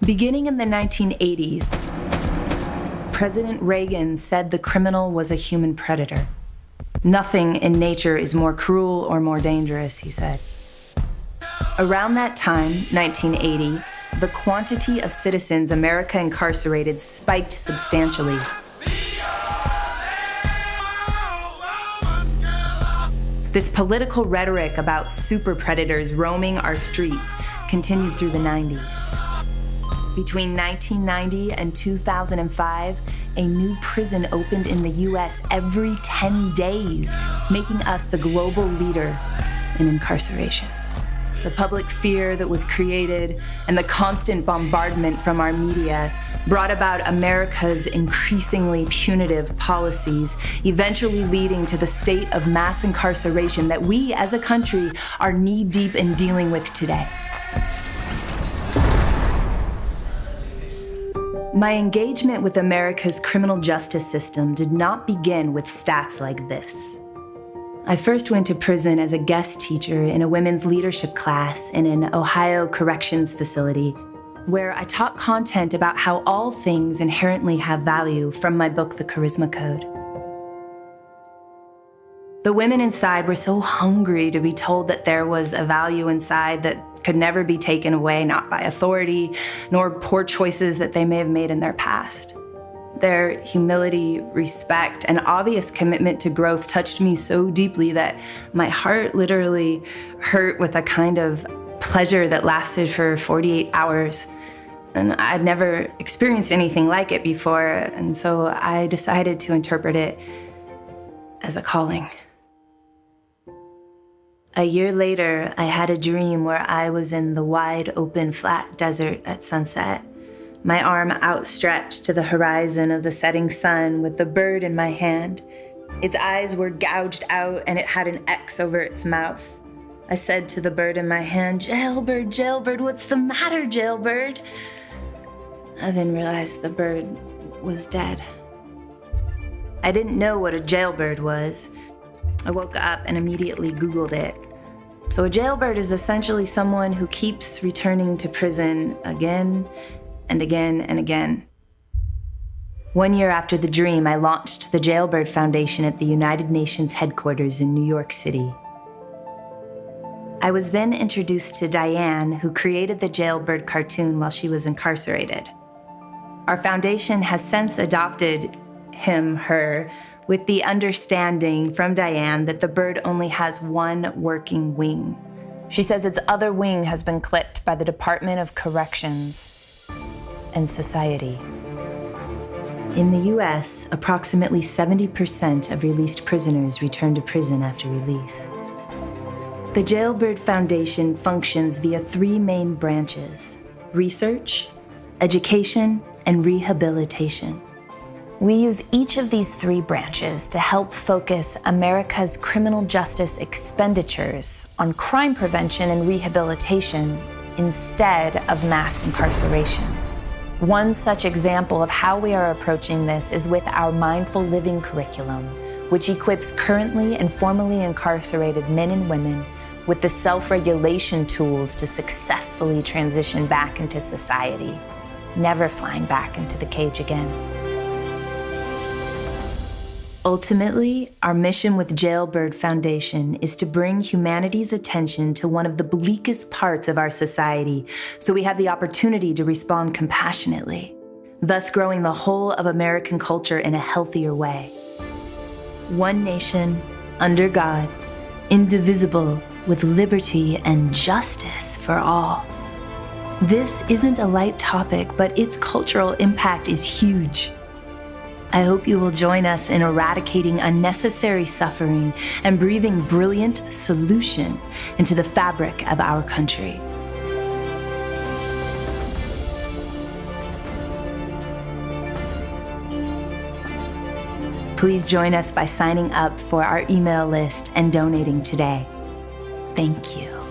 Beginning in the 1980s, President Reagan said the criminal was a human predator. Nothing in nature is more cruel or more dangerous, he said. Around that time, 1980, the quantity of citizens America incarcerated spiked substantially. This political rhetoric about super predators roaming our streets continued through the 90s. Between 1990 and 2005, a new prison opened in the US every 10 days, making us the global leader in incarceration. The public fear that was created and the constant bombardment from our media brought about America's increasingly punitive policies, eventually leading to the state of mass incarceration that we as a country are knee-deep in dealing with today. My engagement with America's criminal justice system did not begin with stats like this. I first went to prison as a guest teacher in a women's leadership class in an Ohio corrections facility, where I taught content about how all things inherently have value from my book, The Charisma Code. The women inside were so hungry to be told that there was a value inside that could never be taken away, not by authority, nor poor choices that they may have made in their past. Their humility, respect, and obvious commitment to growth touched me so deeply that my heart literally hurt with a kind of pleasure that lasted for 48 hours. And I'd never experienced anything like it before, and so I decided to interpret it as a calling. A year later, I had a dream where I was in the wide open flat desert at sunset, my arm outstretched to the horizon of the setting sun with the bird in my hand. Its eyes were gouged out and it had an X over its mouth. I said to the bird in my hand, "Jailbird, Jailbird, what's the matter, Jailbird?" I then realized the bird was dead. I didn't know what a jailbird was. I woke up and immediately Googled it. So a jailbird is essentially someone who keeps returning to prison again and again and again. 1 year after the dream, I launched the Jailbird Foundation at the United Nations headquarters in New York City. I was then introduced to Diane, who created the Jailbird cartoon while she was incarcerated. Our foundation has since adopted him, her, with the understanding from Diane that the bird only has one working wing. She says its other wing has been clipped by the Department of Corrections and Society. In the US, approximately 70% of released prisoners return to prison after release. The Jailbird Foundation functions via three main branches: research, education, and rehabilitation. We use each of these three branches to help focus America's criminal justice expenditures on crime prevention and rehabilitation instead of mass incarceration. One such example of how we are approaching this is with our Mindful Living curriculum, which equips currently and formerly incarcerated men and women with the self-regulation tools to successfully transition back into society, never flying back into the cage again. Ultimately, our mission with Jailbird Foundation is to bring humanity's attention to one of the bleakest parts of our society so we have the opportunity to respond compassionately, thus growing the whole of American culture in a healthier way. One nation, under God, indivisible, with liberty and justice for all. This isn't a light topic, but its cultural impact is huge. I hope you will join us in eradicating unnecessary suffering and breathing brilliant solution into the fabric of our country. Please join us by signing up for our email list and donating today. Thank you.